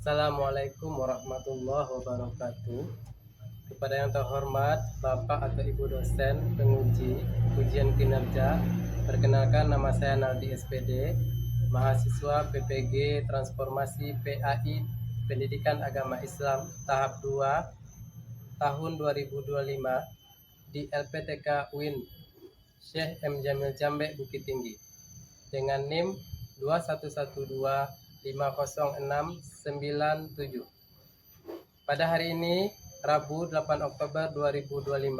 Assalamualaikum warahmatullahi wabarakatuh. Kepada yang terhormat Bapak atau Ibu dosen penguji ujian kinerja, perkenalkan nama saya Naldi SPD, mahasiswa PPG Transformasi PAI Pendidikan Agama Islam tahap 2 tahun 2025 di LPTK UIN Syekh M. Jamil Jambe Bukit Tinggi dengan NIM 211250697. Pada hari ini, Rabu 8 Oktober 2025,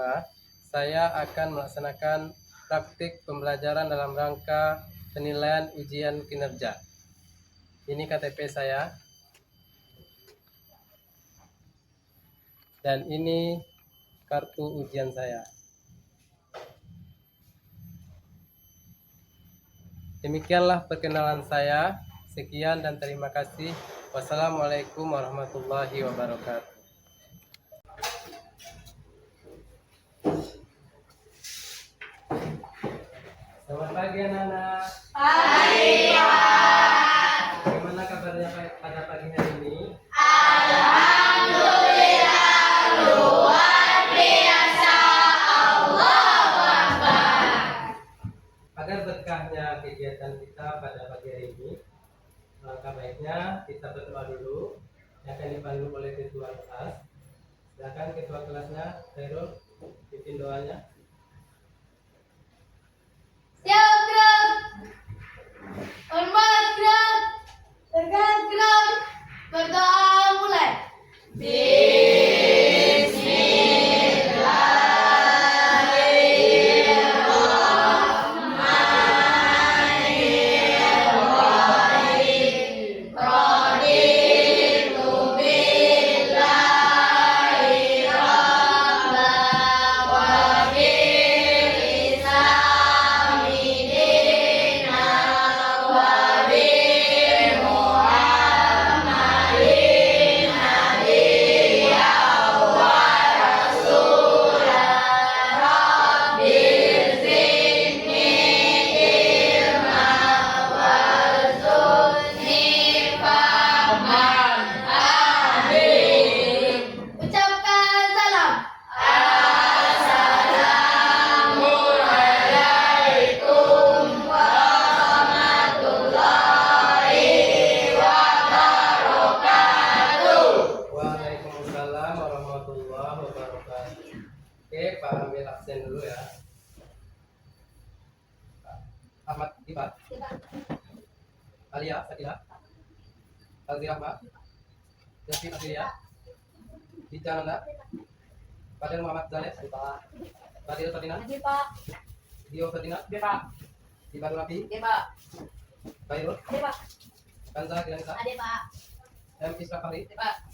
saya akan melaksanakan praktik pembelajaran dalam rangka penilaian ujian kinerja. Ini KTP saya. Dan ini kartu ujian saya. Demikianlah perkenalan saya. Sekian dan terima kasih. Wassalamualaikum warahmatullahi wabarakatuh. Selamat pagi anak-anak. Pagi, Pak. Bagaimana kabarnya pada pagi hari ini? Alhamdulillah, luar biasa. Allahu Akbar. Agar berkahnya kegiatan kita pada pagi hari ini, langkah baiknya kita berdoa dulu, yang akan dipandu oleh ketua kelas. Silakan ketua kelasnya, Khairul, pimpin doanya. Siap gerak. Hormat gerak. Tegak gerak. Berdoa mulai. Ucapkan salam. Assalamualaikum warahmatullahi wabarakatuh. Waalaikumsalam warahmatullahi wabarakatuh. Oke, Pak ambil absen dulu ya. Ahmad Ibat, Alia Sakila, Alzira Pak, Yasmin Afilia, Dija Nanda, Fadil Muhammad Zaleh, Fadil Ferdinand, Hadir, Pak. Dio Ferdinand, Pak. Ibadur Rafi, Pak. Bayrul, Hadir, Pak. Kanza Gilanisa, Hadir, Pak. M. Isra Fahri, Pak.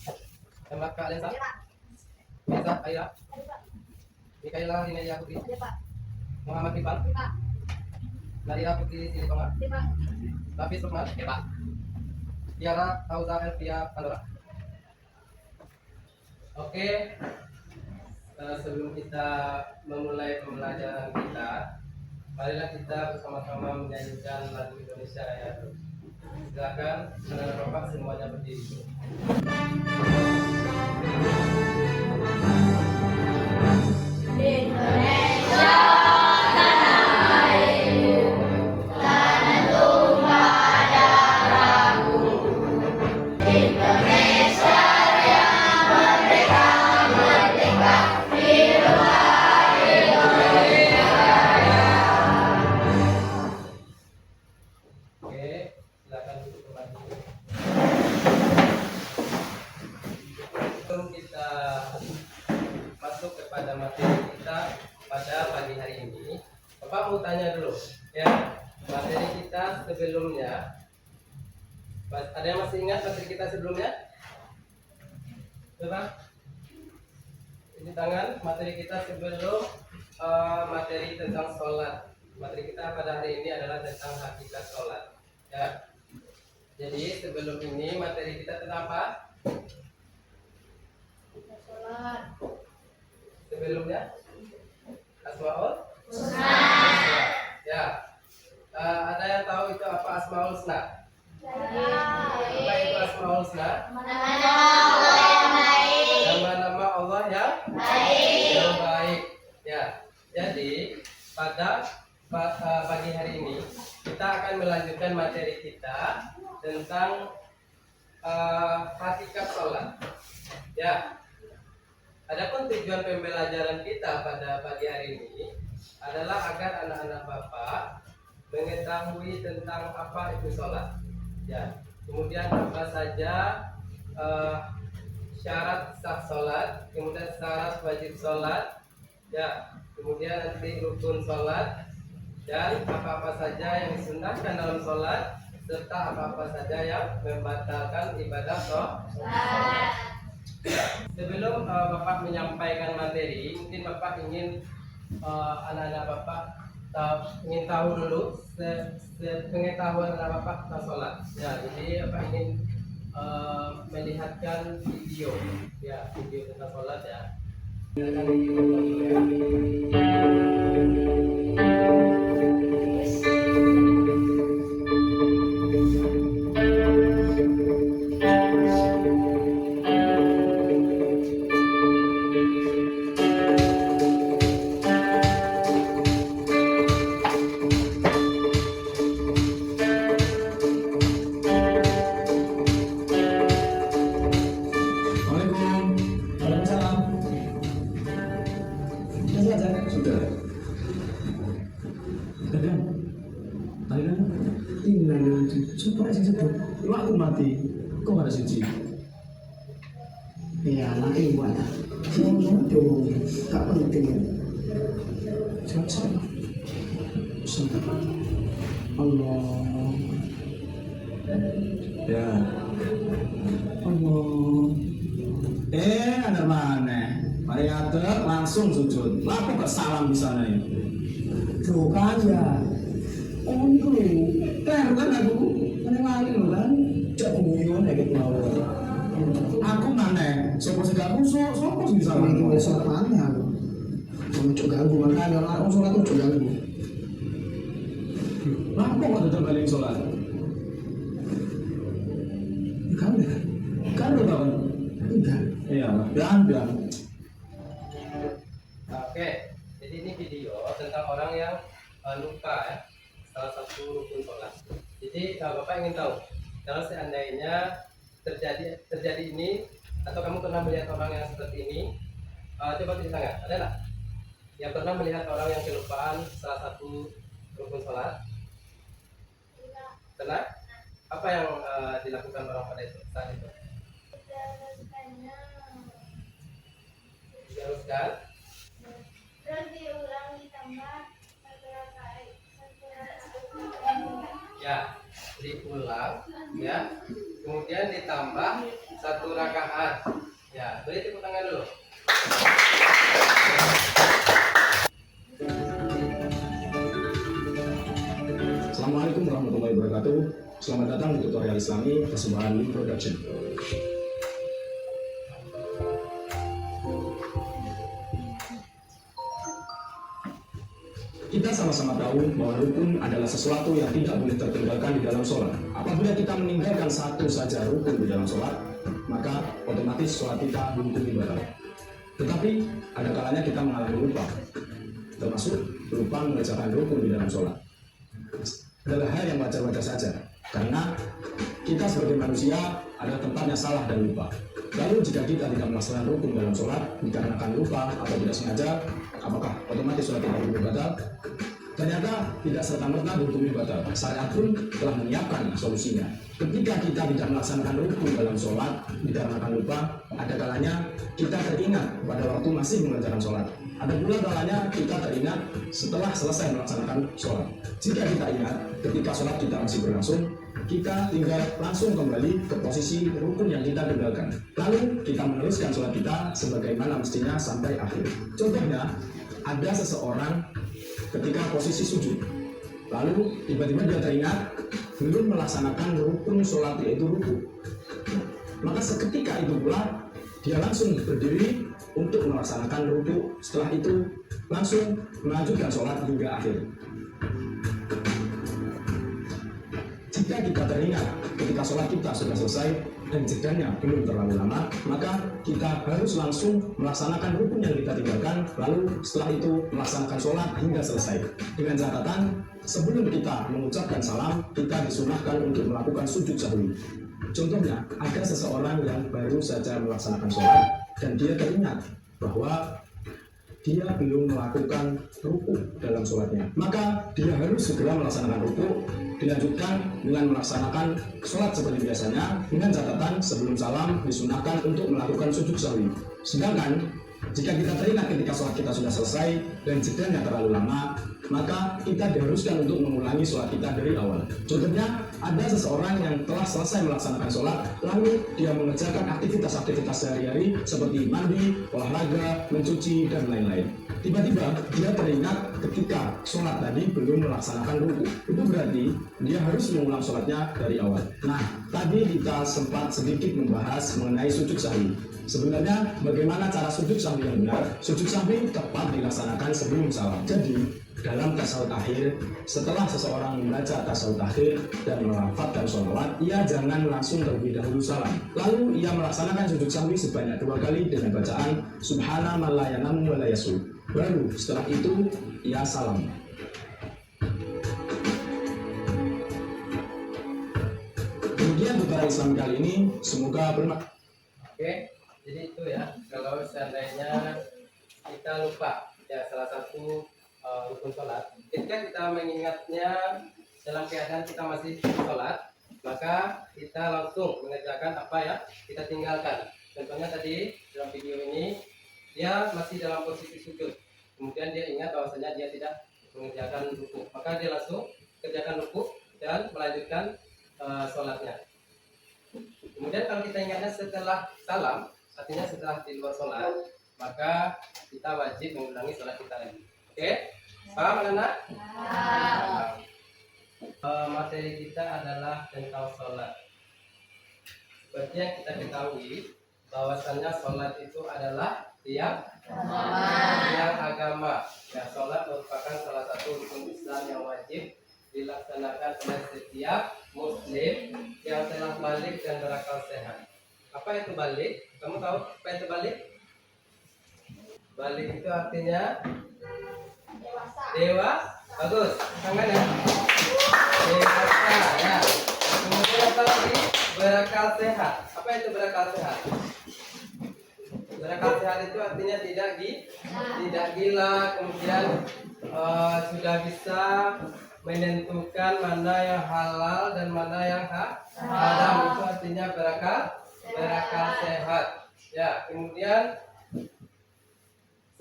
M. Laka Alensa, Pak. Mirza Aira, Hadir, Pak. Mikaela Lineya Putri, Hadir, Pak. Muhammad Rifan, Pak. Nadia Putri Silitonga, Hadir, Pak. Hafiz Lukman, Tiara Auza Elvia Pandora. Oke, sebelum kita memulai pembelajaran kita, marilah kita bersama-sama menyanyikan lagu Indonesia Raya. Silakan saudara bapak semuanya berdiri. Indonesia tanah airku, tanah tumpah darahku. Indonesia yang merdeka, merdeka, hidup Indonesia Raya. Oke, silakan duduk kembali. Sebelum kita masuk kepada materi kita pada pagi hari ini, Bapak mau tanya dulu, ya, materi kita sebelumnya. Ada yang masih ingat materi kita sebelumnya? Coba ini tangan, materi kita sebelum materi tentang sholat. Materi kita pada hari ini adalah tentang hakikat sholat. Ya. Jadi sebelum ini materi kita tentang apa? Sholat. Sebelumnya Asmaul Husna. Ya. Ada yang tahu itu apa Asmaul Husna? Ya. Apa itu Asmaul Asmaul Husna? Nama Allah yang baik. Nama-nama Allah yang Baik. yang baik. Ya, jadi pada pagi hari ini kita akan melanjutkan materi kita tentang hakikat sholat. Ya, adapun tujuan pembelajaran kita pada pagi hari ini adalah agar anak-anak Bapak mengetahui tentang apa itu sholat. Ya, kemudian apa saja syarat sah sholat, kemudian syarat wajib sholat, ya, kemudian nanti rukun sholat dan apa-apa saja yang disunahkan dalam sholat serta apa-apa saja yang membatalkan ibadah sholat. Sebelum Bapak menyampaikan materi, mungkin Bapak ingin anak-anak Bapak ingin tahu dulu pengetahuan anak Bapak tentang sholat. Ya, jadi Bapak ingin melihatkan video, ya, video tentang sholat ya. Sudah. Kadang, kadang, coba sih sebut. Lu aku mati, kok ada suci? Ya, nanti buat dong, tak penting. Sama-sama. Allah. Ya. Allah. Ada mana? Mari atur langsung sujud. Lalu kok salam di sana ya? Tuh kan ya. Oh itu, Kan aku kan lagi loh kan. cak penguyuan ya kita mau. Aku mana? Sopo segaku sopo sih bisa Ini ngomong. kita sholat mana aku? Kamu cok ganggu makanya orang sholat tuh cok ganggu. Lampu kok tetap balik sholat. Kamu ya? Kan lu tahu? Enggak. Iya, biar. Oke, jadi ini video tentang orang yang lupa ya, salah satu rukun sholat. Jadi Bapak ingin tahu, kalau seandainya terjadi ini, atau kamu pernah melihat orang yang seperti ini, coba tulis tangan, ada nggak? Yang pernah melihat orang yang kelupaan salah satu rukun sholat? Pernah? Apa yang dilakukan orang pada itu saat itu? Diharuskan. Terus diulang ditambah satu rakaat. Ya, diulang ya, kemudian ditambah satu rakaat. Ya, beri tepuk tangan dulu. Assalamualaikum warahmatullahi wabarakatuh. Selamat datang di tutorial Islami Persembahan Link Production. Kita sama-sama tahu bahwa rukun adalah sesuatu yang tidak boleh tertinggalkan di dalam sholat. Apabila kita meninggalkan satu saja rukun di dalam sholat, maka otomatis sholat kita luntur batal. Tetapi ada kalanya kita mengalami lupa, termasuk lupa mengerjakan rukun di dalam sholat. Adalah hal yang wajar-wajar saja, karena kita sebagai manusia ada tempatnya salah dan lupa. Lalu jika kita tidak melaksanakan rukun dalam sholat dikarenakan lupa atau tidak sengaja, apakah otomatis sholat kita hukumnya batal? Ternyata tidak serta-merta hukumnya batal. Syariat pun telah menyiapkan solusinya. Ketika kita tidak melaksanakan rukun dalam sholat dikarenakan lupa, ada kalanya kita teringat pada waktu masih mengerjakan sholat. Ada pula kalanya kita teringat setelah selesai melaksanakan sholat. Jika kita ingat ketika sholat kita masih berlangsung, kita tinggal langsung kembali ke posisi rukun yang kita tinggalkan. Lalu kita meneruskan sholat kita sebagaimana mestinya sampai akhir. Contohnya, ada seseorang ketika posisi sujud, lalu tiba-tiba dia teringat belum melaksanakan rukun sholat, yaitu ruku. Maka seketika itu pula dia langsung berdiri untuk melaksanakan ruku. Setelah itu langsung melanjutkan sholat hingga akhir. Jika kita teringat ketika sholat kita sudah selesai, dan jedanya belum terlalu lama, maka kita harus langsung melaksanakan rukun yang kita tinggalkan, lalu setelah itu melaksanakan sholat hingga selesai. Dengan catatan, sebelum kita mengucapkan salam, kita disunahkan untuk melakukan sujud sahwi. Contohnya, ada seseorang yang baru saja melaksanakan sholat dan dia teringat bahwa dia belum melakukan ruku dalam sholatnya, maka dia harus segera melaksanakan ruku, dilanjutkan dengan melaksanakan sholat seperti biasanya, dengan catatan sebelum salam disunahkan untuk melakukan sujud sahwi. Sedangkan jika kita teringat ketika sholat kita sudah selesai dan jedanya terlalu lama, maka kita diharuskan untuk mengulangi sholat kita dari awal. Contohnya, ada seseorang yang telah selesai melaksanakan sholat, lalu dia mengerjakan aktivitas-aktivitas sehari-hari seperti mandi, olahraga, mencuci, dan lain-lain. Tiba-tiba dia teringat ketika sholat tadi belum melaksanakan ruku. Itu berarti dia harus mengulang sholatnya dari awal. Nah, tadi kita sempat sedikit membahas mengenai sujud sahwi. Sebenarnya bagaimana cara sujud sahwi yang benar? Sujud sahwi tepat dilaksanakan sebelum salam. Jadi dalam tasawuf akhir, setelah seseorang membaca tasawuf akhir dan melafadzkan sholawat, ia jangan langsung terlebih dahulu salam. Lalu ia melaksanakan sujud sahwi sebanyak 2 kali dengan bacaan Subhana man la yanamu wa la yasu. Baru setelah itu ia salam. Demikian tutorial Islam kali ini, semoga bermanfaat. Oke, jadi itu ya, kalau seandainya kita lupa ya salah satu rukun sholat, ketika kita mengingatnya dalam keadaan kita masih sholat, maka kita langsung mengerjakan apa ya kita tinggalkan. Contohnya tadi dalam video ini dia masih dalam posisi sujud, kemudian dia ingat bahwasanya dia tidak mengerjakan ruku, maka dia langsung kerjakan ruku dan melanjutkan sholatnya. Kemudian kalau kita ingatnya setelah salam, artinya setelah di luar sholat, maka kita wajib mengulangi sholat kita lagi. Oke, paham anak-anak? Materi kita adalah tentang sholat. Seperti yang kita ketahui, bahwasannya sholat itu adalah tiang agama. Ya, sholat merupakan salah satu rukun Islam yang wajib dilaksanakan oleh setiap muslim yang telah balik dan berakal sehat. Apa itu balik? Kamu tahu apa itu balik? Balik itu artinya dewa. Bagus, tangan ya. Dewasa ya. Kemudian apa lagi? Berakal sehat. Apa itu berakal sehat? Berakal sehat itu artinya tidak gila, kemudian sudah bisa menentukan mana yang halal dan mana yang haram. Itu artinya berakal sehat. Ya, kemudian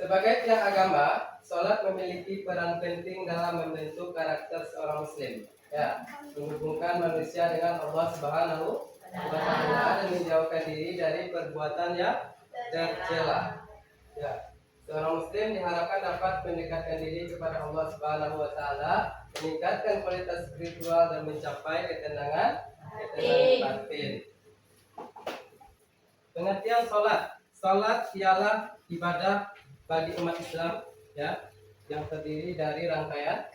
sebagai tiang agama, sholat memiliki peran penting dalam membentuk karakter seorang muslim. Ya, menghubungkan manusia dengan Allah Subhanahu wa Ta'ala dan menjauhkan diri dari perbuatan yang tercela. Ya, seorang muslim diharapkan dapat mendekatkan diri kepada Allah Subhanahu wa Ta'ala, meningkatkan kualitas spiritual dan mencapai ketenangan batin. Pengertian sholat. Sholat ialah ibadah bagi umat Islam ya, yang terdiri dari rangkaian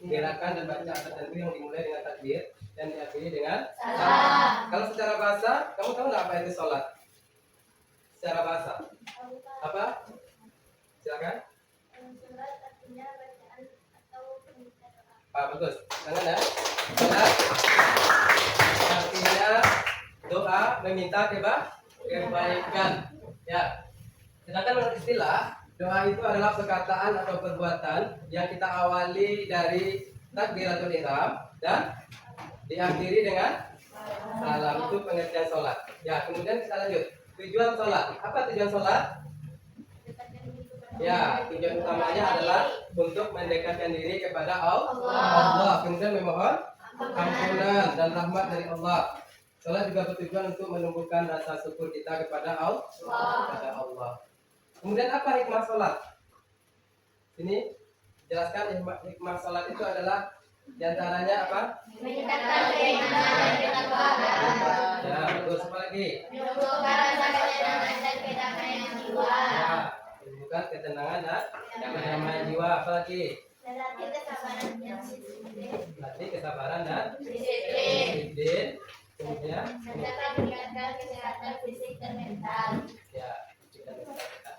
gerakan dan bacaan tertentu yang dimulai dengan takbir dan diakhiri dengan salam. Kalau secara bahasa, kamu tahu nggak apa itu sholat? Secara bahasa apa? Silakan. Sholat artinya bacaan atau permintaan doa. Bagus. Jangan ya. Sholat artinya doa meminta kebaikan. Ya. Sedangkan menurut istilah, doa itu adalah perkataan atau perbuatan yang kita awali dari takbiratul ihram dan diakhiri dengan salam. Itu pengertian sholat. Ya, kemudian kita lanjut. Tujuan sholat. Apa tujuan sholat? Ya, tujuan utamanya adalah untuk mendekatkan diri kepada Allah. Kemudian memohon ampunan dan rahmat dari Allah. Sholat juga bertujuan untuk menumbuhkan rasa syukur kita kepada Allah. Kemudian apa hikmah sholat? Ini jelaskan hikmah sholat itu adalah diantaranya apa? Meningkatkan keimanan dan ketakwaan. Ya, terus apa lagi? Menumbuhkan rasa ketenangan dan kedamaian jiwa. Ya, menumbuhkan ketenangan dan kedamaian jiwa. Apa lagi? Melatih kesabaran dan disiplin. Latih kesabaran dan Disiplin. disiplin. Kemudian Serta meningkatkan mental. Ya, tidak bisa kita.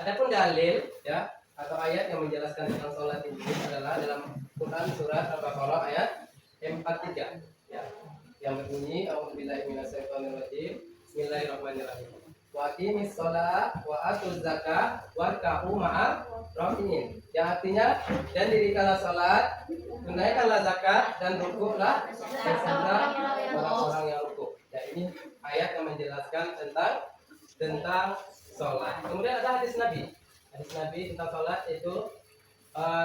Adapun dalil ya atau ayat yang menjelaskan tentang sholat ini adalah dalam Quran surat Al-Baqarah ayat 43 ya, yang berbunyi A'udzubillahi minasyaitonirrajim. Bismillahirrahmanirrahim. Wa aqimis shalah wa atuz zakah warka'u ma'ar rakiin. Yang artinya, dan dirikanlah salat, tunaikanlah zakat dan rukuklah bersama orang-orang yang rukuk. Ya, ini ayat yang menjelaskan tentang sholat. Kemudian ada hadis Nabi tentang sholat, yaitu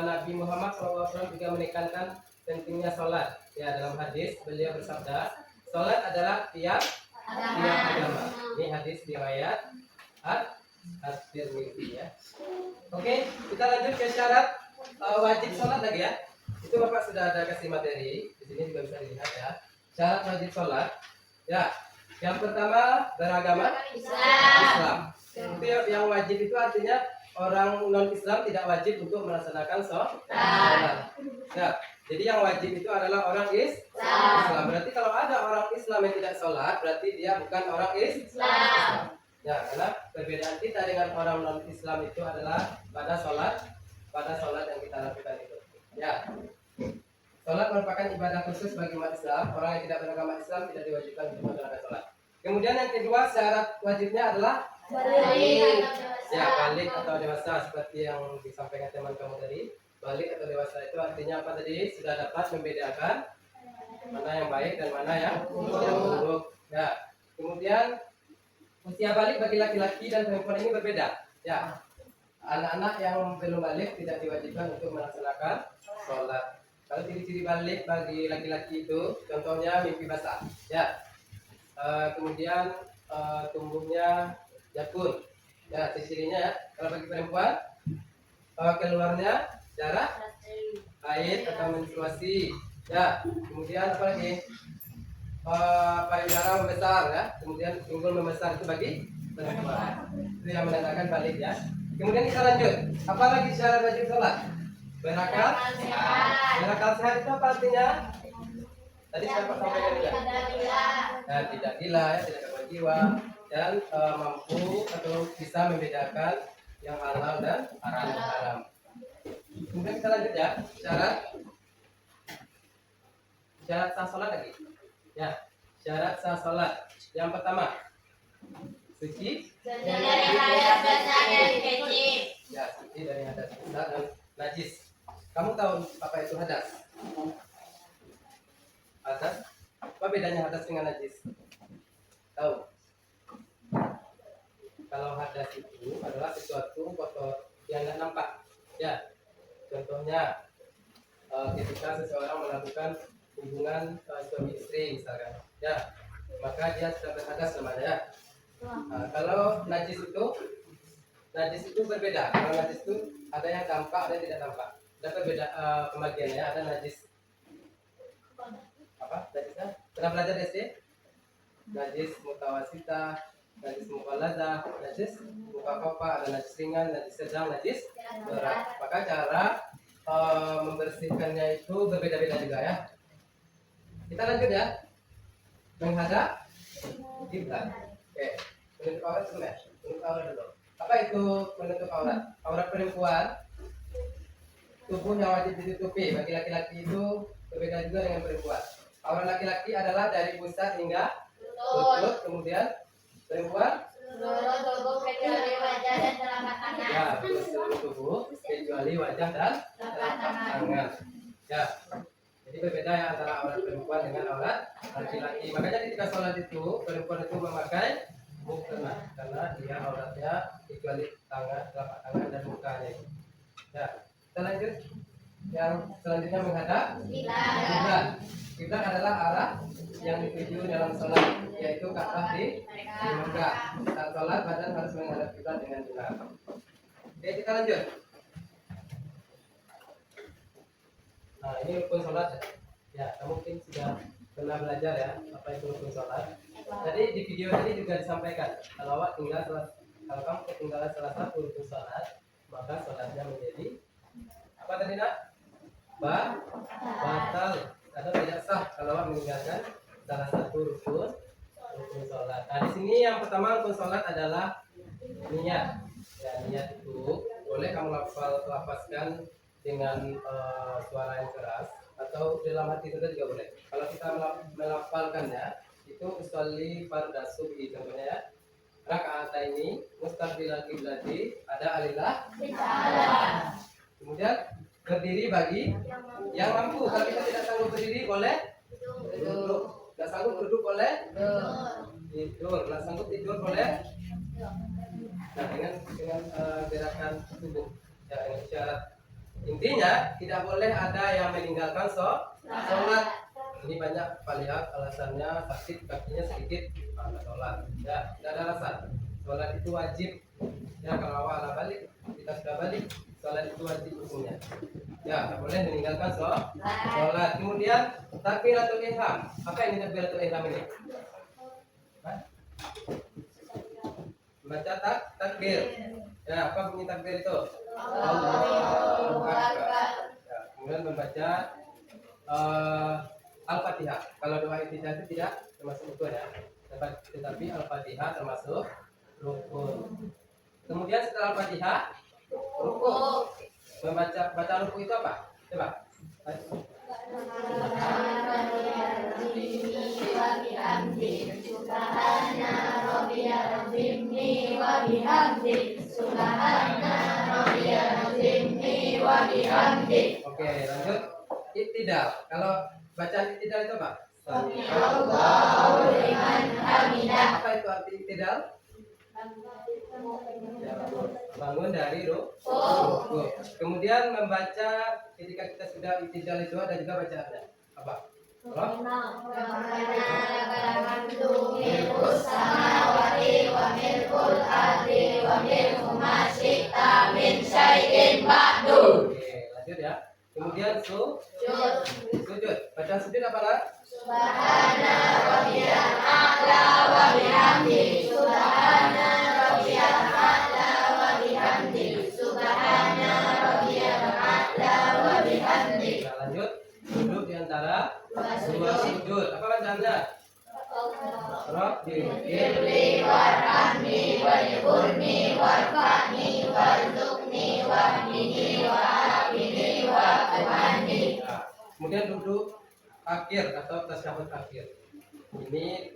Nabi Muhammad SAW juga menekankan pentingnya sholat. Ya, dalam hadis beliau bersabda, sholat adalah tiap agama. Ini hadis riwayat At-Tirmidzi ya. Oke, kita lanjut ke syarat wajib sholat lagi ya. Itu Bapak sudah ada kasih materi di sini, juga bisa dilihat ya. Syarat wajib sholat. Ya, yang pertama beragama Islam. Itu yang wajib itu artinya orang non Islam tidak wajib untuk melaksanakan sholat. Ya, jadi yang wajib itu adalah orang Islam. Berarti kalau ada orang Islam yang tidak sholat, berarti dia bukan orang Islam. Ya, karena perbedaan kita dengan orang non Islam itu adalah pada sholat yang kita lakukan itu. Ya, sholat merupakan ibadah khusus bagi umat Islam. Orang yang tidak beragama Islam tidak diwajibkan untuk melaksanakan sholat. Kemudian yang kedua, syarat wajibnya adalah balik atau dewasa, seperti yang disampaikan teman kamu tadi. Balik atau dewasa itu artinya apa tadi? Sudah dapat membedakan mana yang baik dan mana yang buruk. Ya. Kemudian usia balik bagi laki-laki dan perempuan ini berbeda. Ya. Anak-anak yang belum balik tidak diwajibkan untuk melaksanakan sholat. Kalau ciri-ciri balik bagi laki-laki itu, contohnya mimpi basah. Ya. Kemudian tumbuhnya jakun. Ya, ciri-cirinya ya. Kalau bagi perempuan, keluarnya darah haid atau menstruasi. Ya, kemudian apa lagi? Payudara membesar ya. Kemudian pinggul membesar, itu bagi perempuan. Itu yang menandakan balik ya. Kemudian kita lanjut. Apa lagi syarat wajib sholat? Berakal sehat itu apa artinya? Tadi siapa sampaikan juga? Nah, tidak gila ya, tidak gangguan jiwa, dan mampu atau bisa membedakan yang halal dan haram. Kemudian kita lanjut ya, syarat sah sholat lagi. Ya, syarat sah sholat. Yang pertama, suci. Ya, suci dari hadas besar dan najis. Kamu tahu apa itu hadas? Hadas? Apa bedanya hadas dengan najis? Tahu? Kalau hadas itu adalah sesuatu kotor yang tidak nampak. Ya, contohnya ketika seseorang melakukan hubungan suami istri misalkan, ya, maka dia sudah berhadas namanya. Ya. Kalau najis itu berbeda. Kalau najis itu ada yang tampak, ada yang tidak tampak. Ada perbedaan pembagiannya. Ada najis apa? Najisnya? Pernah belajar SD? Najis mutawasita, najis mukhalladah, najis mukhaffafah, ada najis ringan, najis sedang, najis berat. Maka cara membersihkannya itu berbeda-beda juga ya. Kita lanjut ya. Menghadap kiblat. Oke. Menutup aurat sebenarnya. Menutup aurat dulu. Apa itu menutup aurat? Aurat perempuan, tubuhnya wajib ditutupi. Bagi laki-laki itu berbeda juga dengan perempuan. Aurat laki-laki adalah dari pusat hingga lutut. Kemudian perempuan ya, seluruh tubuh kecuali wajah dan telapak tangan. Ya, jadi berbeda ya antara aurat perempuan dengan aurat laki-laki. Makanya ketika sholat itu perempuan itu memakai mukena karena dia auratnya kecuali tangan, telapak tangan dan mukanya. Ya, kita lanjut. Yang selanjutnya menghadap kiblat. Kiblat adalah arah yang dituju dalam sholat, yaitu Ka'bah di Mekah. Saat sholat badan harus menghadap kiblat dengan benar. Oke, kita lanjut. Nah, ini rukun sholat ya. Kamu mungkin sudah pernah belajar ya apa itu rukun sholat. Tadi di video ini juga disampaikan kalau kamu ketinggalan salah satu rukun sholat, maka sholatnya menjadi apa tadi nak? Batal atau tidak sah kalau meninggalkan salah satu rukun rukun sholat. Nah, di sini yang pertama rukun sholat adalah niat. Ya, niat itu boleh kamu lafazkan dengan suara yang keras atau dalam hati saja juga boleh. Kalau kita melafalkannya itu usolli fardhu subhi contohnya ya. Rakaat ini mustaqbilal qiblati ada alillah kemudian berdiri bagi yang mampu. Kalau kita tidak sanggup berdiri boleh duduk. Tidak sanggup duduk boleh tidur. Tidak sanggup tidur boleh. Nah, dengan gerakan tubuh ya, dengan syarat intinya tidak boleh ada yang meninggalkan sholat. Ini banyak lihat alasannya sakit kakinya sedikit sholat. Ya, tidak ada alasan. Sholat itu wajib. Ya, kalau awal balik kita sudah balik, sholat itu wajib hukumnya. Ya, tidak boleh meninggalkan sholat. Kemudian takbiratul ihram. Apa ini takbiratul ihram ini? Hah? Baca takbir. Ya, apa bunyi takbir itu? Allahu Akbar. Ya, kemudian membaca Al-Fatihah. Kalau doa iftitah itu tidak termasuk rukun ya. Tetapi Al-Fatihah termasuk rukun. Kemudian setelah Al-Fatihah rukun. Baca rukun itu apa? Coba. Oke, lanjut. Iktidal. Kalau bacaan iktidal itu apa? Apa itu arti iktidal? Ya, bangun dari rukuk. Kemudian membaca ketika kita sudah iktidal itu ada juga bacaannya. Apa? Oke, lanjut ya. Kemudian sujud. Bacaan sujud apa lah? Nah, lanjut. Duduk di antara dua sujud. Apa bacaannya? Rabbil firli warhamni wajburni warfa'ni warzuqni wahdini wa'afini wa'afani. Kemudian duduk akhir atau tasyahud akhir. Ini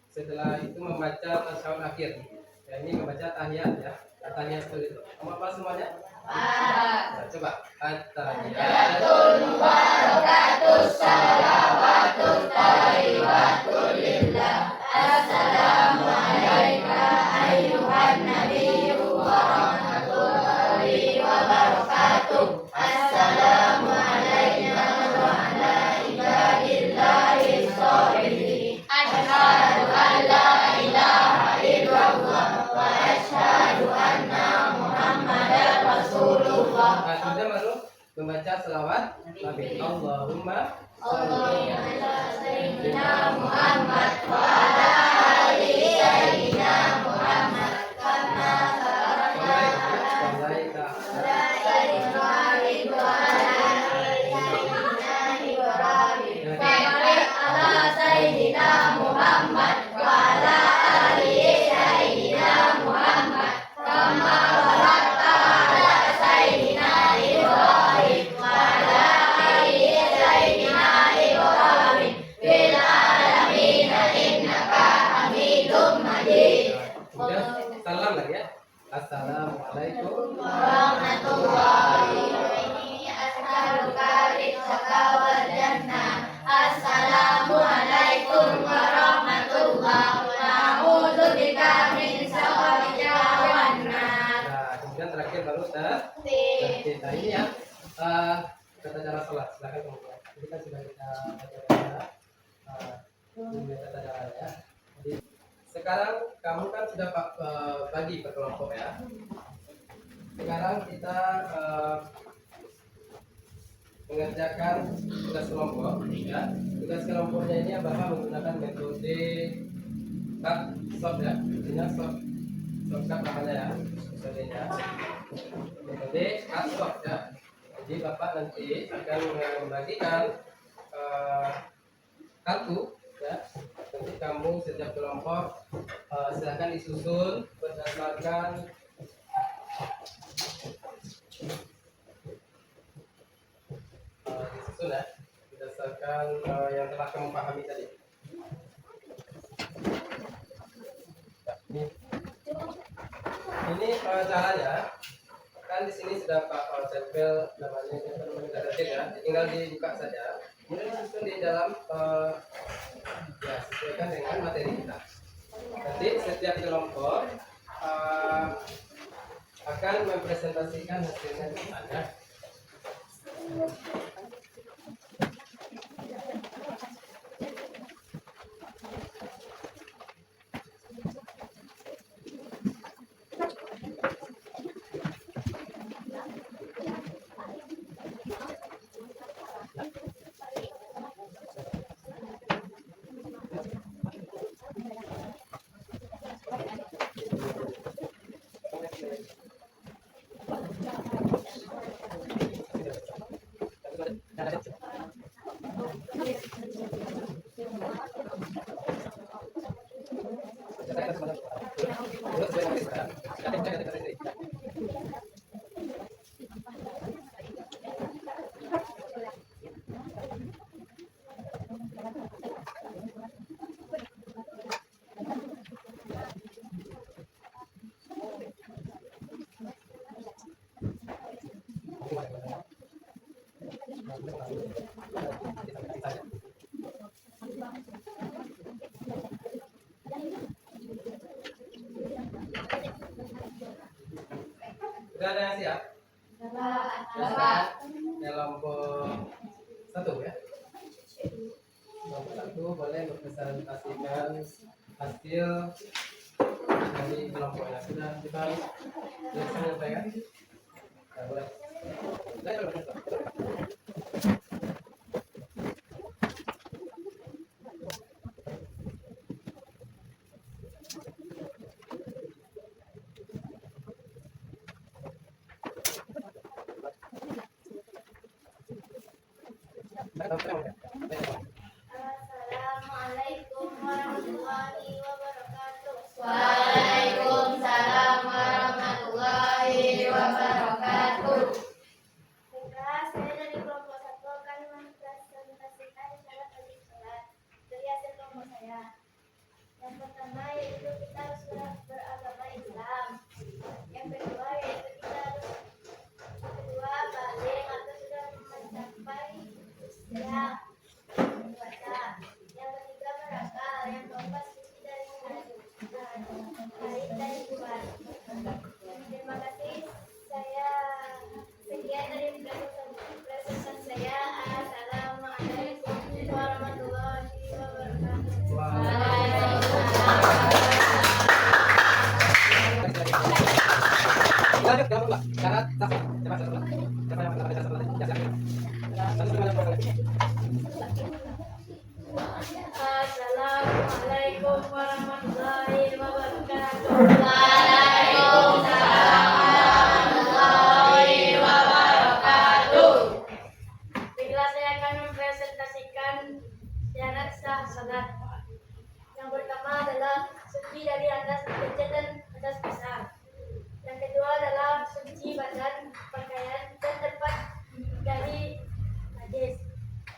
setelah itu membaca tasyahud akhir. Ya, ini membaca tahiyat ya. Tahiyat seperti itu. Kamu apa semuanya? Nah, coba. At-tahiyatul mubarakatus salawatut thayyibatul lillah. Assalamu alayka ayyuhan nabiyyu wa rahmatullahi wa barakatuh. Assalamu alayna wa ala ibadillahi sholihin. Asyhadu an la ilaha illallah wa asyhadu anna Muhammadar Rasulullah. Nah, kemudian baru membaca selawat Nabi. Allahumma sholli ala sayyidina Muhammad wa ala ali sayyidina Muhammad kama barakta ala sayyidina Ibrahim wa ala ali sayyidina Ibrahim. Barik ala sayyidina Muhammad wa ala ali sayyidina Muhammad kama barakta ala sayyidina Ibrahim wa ala ali sayyidina Ibrahim fil alamin innaka Hamidum Majid. Kemudian salam lagi ya. Assalamualaikum warahmatullahi wabarakatuh. Assalamualaikum warahmatullahi wabarakatuh. Nah, kemudian terakhir baru tertib. Nah, ini ya tata cara sholat. Silakan kemudian. Ini kan sudah kita baca ini tata cara ya. Jadi sekarang kamu kan sudah bagi per kelompok ya. Sekarang kita mengerjakan tugas kelompok ya. Tugas kelompoknya ini Bapak menggunakan metode short ya. Artinya shortcut namanya ya. Metodenya metode short ya. Jadi Bapak nanti akan membagikan kartu ya. Nanti kamu setiap kelompok silakan disusun berdasarkan berdasarkan yang telah kamu pahami tadi. Ini caranya kan di sini sudah Pak tempel namanya database ya, tinggal dibuka saja. Kemudian disusun di dalam ya sesuaikan dengan materi kita. Nanti setiap kelompok akan mempresentasikan hasilnya kepada sudah ada yang siap? Bapak. Kelompok 1 ya. Kelompok 1 boleh mempresentasikan hasil dari kelompoknya. Sudah kita selesai. Nah, boleh. Assalamualaikum warahmatullahi wabarakatuh. Waalaikumsalam warahmatullahi wabarakatuh. Baiklah, saya dari kelompok 1 akan mempresentasikan syarat wajib sholat dari hasil kelompok saya. Yang pertama yaitu kita harus beragama Islam. Yang kedua yaitu kita harus balik atau sudah mencapai usia dewasa. Yang ketiga berakal. Yang keempat suci dari haid dan kuat. Terima kasih. Saya sekian dari presentasi saya. Assalamualaikum warahmatullahi wabarakatuh. Lanjut ke Pak. Syarat saksi. Cepat satu. Siapa yang akan satu lagi? Ya, silakan. Assalamualaikum warahmatullahi wabarakatuh. Waalaikumsalam warahmatullahi wabarakatuh. Baiklah, saya akan mempresentasikan syarat sah salat. Yang pertama adalah suci dari atas kecil dan atas besar. Yang kedua adalah suci badan, pakaian, dan tempat dari najis.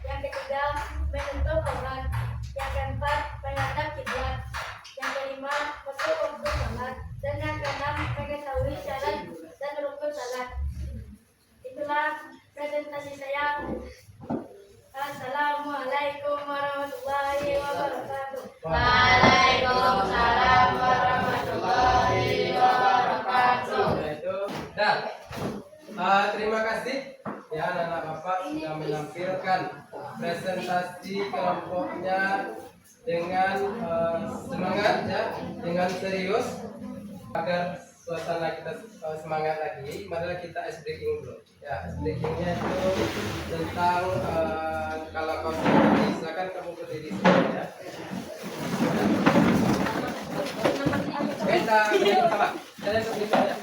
Yang ketiga menutup aurat. Yang keempat menghadap kiblat. Yang kelima masuk waktu salat. Dan yang keenam mengetahui syarat dan rukun salat. Itulah presentasi saya. Assalamualaikum warahmatullahi wabarakatuh. Waalaikumsalam warahmatullahi wabarakatuh. Dan terima kasih ya anak-anak Bapak sudah menampilkan presentasi kelompoknya dengan semangat ya, dengan serius agar suasana kita semangat lagi. Marilah kita ice breaking dulu. Ya, ice breakingnya itu tentang kalau kau sendiri, silakan kamu berdiri sini ya. Kita bersama. Kalian berdiri saja.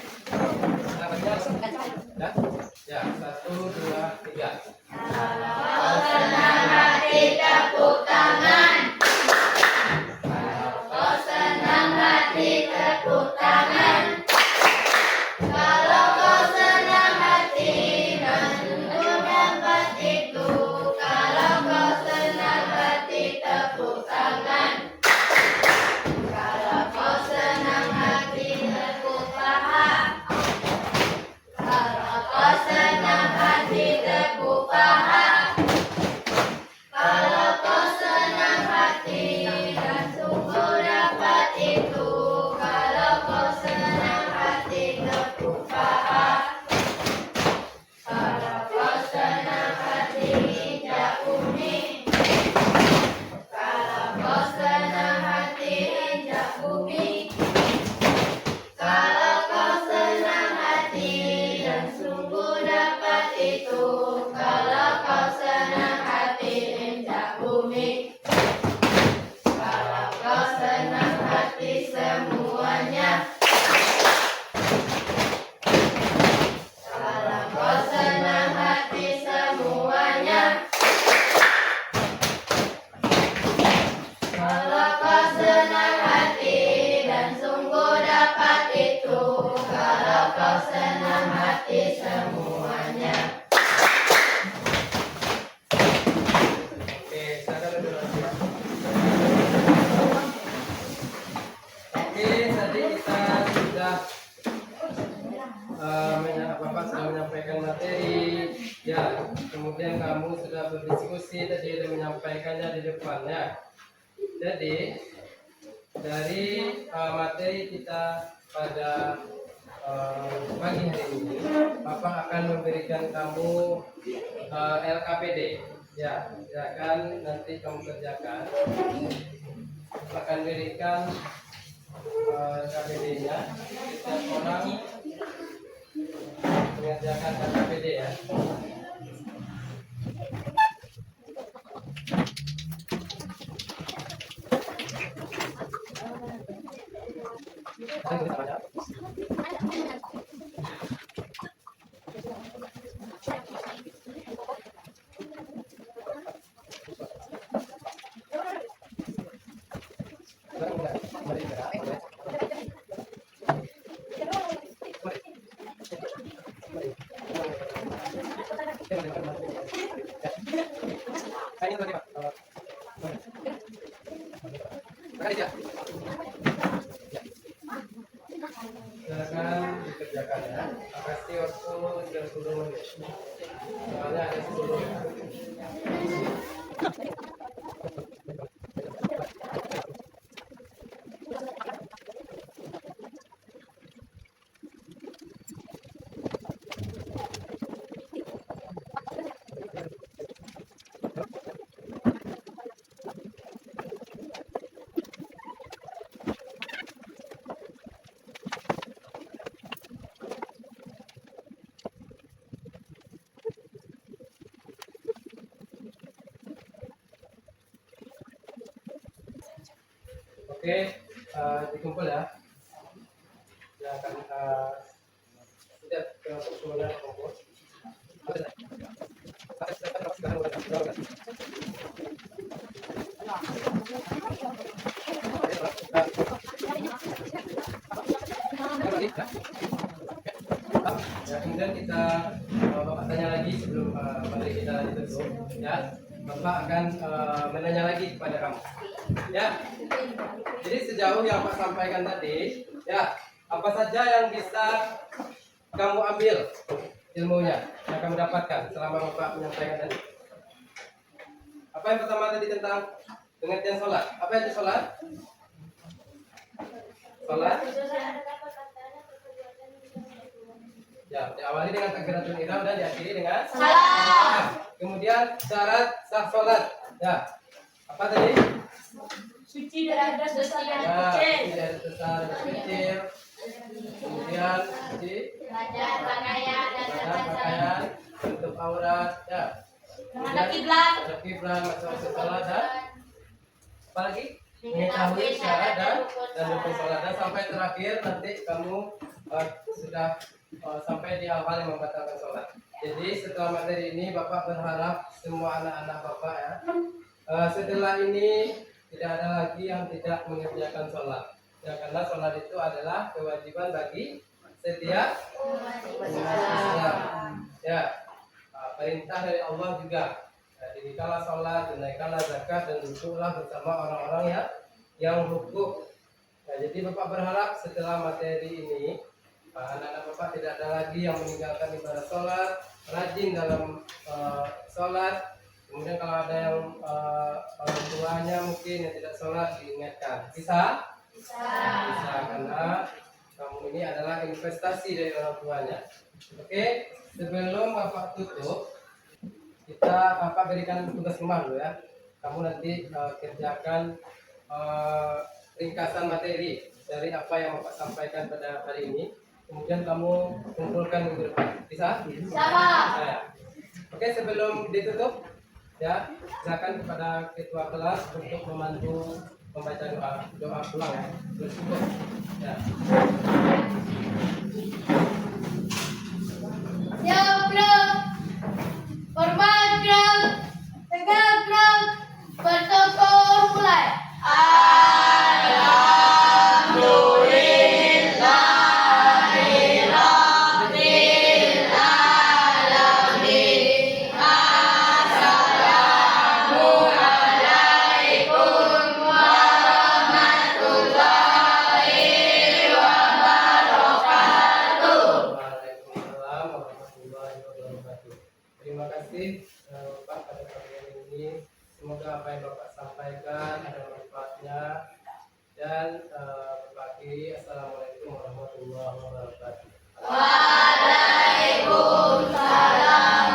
Ya, 1, 2, 3. Senang hati tepuk tangan. Kalau kau senang hati semuanya. Kalau kau senang hati semuanya. Kalau kau senang hati dan sungguh dapat itu. Kalau kau senang hati semuanya. Oke, silakan duduk lagi ya. Oke, tadi kita sudah Bapak sudah menyampaikan materi, ya. Kemudian kamu sudah berdiskusi tadi dan menyampaikannya di depannya. Jadi dari materi kita pada pagi hari ini, Bapak akan memberikan kamu LKPD. Ya, silakan nanti kamu kerjakan. Akan berikan LKPD-nya. Setiap orang mengerjakan LKPD ya. Silakan dikerjakan ya. Kasih waktu 30 menit. Soalnya ada 10 ya. Oke, dikumpul ya. Silakan tidak semuanya kumpul. Ya, kemudian kita Bapak tanya lagi sebelum materi kita ditutup ya. Bapak akan menanya lagi kepada kamu. Ya. Jadi sejauh yang Pak sampaikan tadi, ya, apa saja yang bisa kamu ambil ilmunya yang kamu dapatkan selama Bapak menyampaikan tadi? Apa yang pertama tadi tentang pengertian sholat? Apa itu sholat? Sholat? Ya, diawali dengan takbiratul ihram dan diakhiri dengan salam. Kemudian syarat sah sholat. Ya, apa tadi? Suci dari dosa yang Ya, kecil. tidak besar dan kecil. Kemudian di Belajar pakaian dan pakaian, tutup aurat, ya. Menghadap kiblat. Ada kiblat, masuk sholat dan apa lagi? Mengetahui syarat dan rukun sholat, dan sampai terakhir nanti kamu sudah sampai di hal-hal yang membatalkan sholat. Jadi setelah materi ini Bapak berharap semua anak-anak Bapak ya, setelah ini tidak ada lagi yang tidak mengerjakan sholat. Ya, karena sholat itu adalah kewajiban bagi setiap umat Islam. Ya, perintah dari Allah juga. Ya, dirikanlah sholat, tunaikanlah zakat, dan duduklah bersama orang-orang yang rukuk. Ya, jadi Bapak berharap setelah materi ini anak-anak Bapak tidak ada lagi yang meninggalkan ibadah sholat, rajin dalam sholat. Kemudian kalau ada yang orang tuanya mungkin yang tidak sholat, diingatkan. Bisa? Bisa, karena kamu ini adalah investasi dari orang tuanya. Oke, sebelum Bapak tutup, Bapak berikan tugas rumah dulu ya. Kamu nanti kerjakan ringkasan materi dari apa yang Bapak sampaikan pada hari ini. Kemudian kamu kumpulkan minggu depan. Bisa? Sama. Nah, oke, sebelum ditutup, Ya, silakan kepada ketua kelas untuk membantu membaca doa pulang ya. Bersyukur. Ya. Siap gerak, hormat gerak, tegak gerak, bertokoh mulai. Waalaikumsalam warahmatullahi wabarakatuh. Terima kasih Bapak pada pagi ini. Semoga apa yang Bapak sampaikan ada manfaatnya dan berbagi. Assalamualaikum warahmatullahi wabarakatuh. Waalaikumsalam